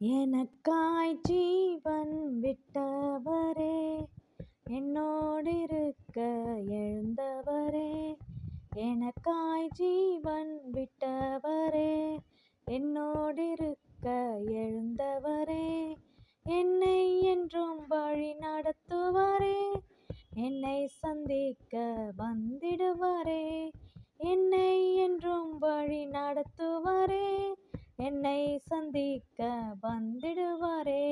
எனக்காய் ஜீவன் விட்டவரே, என்னோடிருக்க எழுந்தவரே. எனக்காய் ஜீவன் விட்டவரே, என்னோடிருக்க எழுந்தவரே. என்னை என்றும் வழி நடத்துவாரே, என்னை சந்திக்க வந்திடுவாரே. என்னை என்றும் வழி நடத்துவாரே, என்னை சந்திக்க வந்திடுவாரே.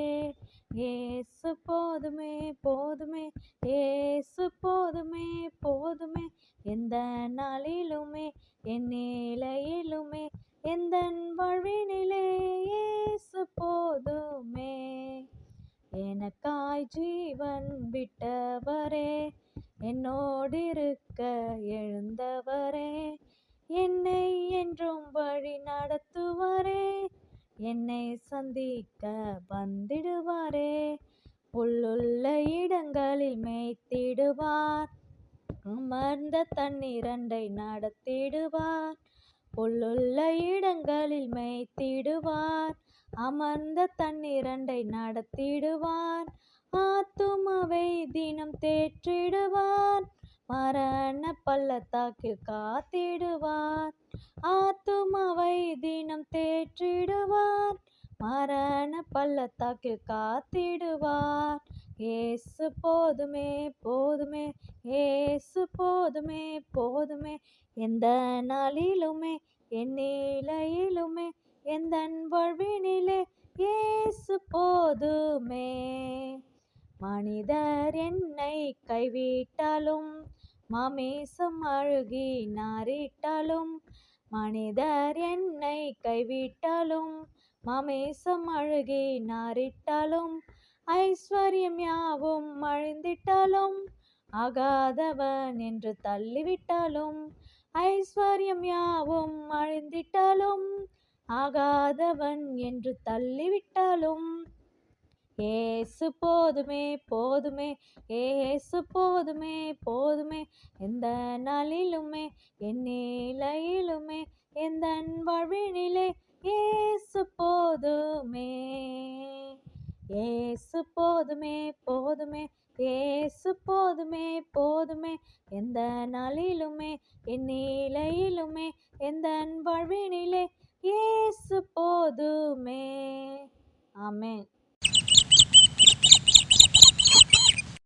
ஏசு போதுமே போதுமே, ஏசு போதுமே போதுமே. எந்த நாளிலுமே என் நிலையிலுமே எந்தன் வாழ்வினிலே ஏசு போதுமே. எனக்காய் ஜீவன் விட்டவரே, என்னோடிருக்க எழுந்தவரே. என்னை என்றும் வழி நடத்துவாரே, என்னை சந்திக்க வந்திடுவாரே. புல்லுள்ள இடங்களில் மேய்த்திடுவார், அமர்ந்த தண்ணீரண்டை நடத்திடுவார். புல்லுள்ள இடங்களில் மேய்த்திடுவார், அமர்ந்த தண்ணீரண்டை நடத்திடுவார். ஆத்துமாவை தினம் தேற்றிடுவார், மரண பள்ளத்தாக்கில் காத்திடுவார். ஆத்துமாவை தினம் தேற்றிடுவார், மரண பள்ளத்தாக்கில் காத்திடுவார். ஏசு போதுமே போதுமே, ஏசு போதுமே போதுமே. எந்த நாளிலுமே என் நிலையிலுமே எந்தன் வாழ்வினிலே ஏசு போதுமே. மனிதர் என்னை கைவிட்டாலும், மாமிசம் அழுகி நாறிட்டாலும். மனிதர் என்னை கைவிட்டாலும், மாமிசம் அழுகி நாறிட்டாலும். ஐஸ்வர்யம் யாவும் அழிந்திட்டாலும், ஆகாதவன் என்று தள்ளிவிட்டாலும். ஐஸ்வர்யம் யாவும் அழிந்திட்டாலும், ஆகாதவன் என்று தள்ளிவிட்டாலும். ஏசு போதுமே போதுமே, ஏசு போதுமே போதுமே. எந்த நாளிலுமே என் நிலையிலுமே எந்தன் வாழ்வினிலே ஏசு போதுமே. ஏசு போதுமே போதுமே, ஏசு போதுமே போதுமே. எந்த நாளிலுமே என் நிலையிலுமே எந்தன் வாழ்வினிலே ஏசு போதுமே. ஆமென்.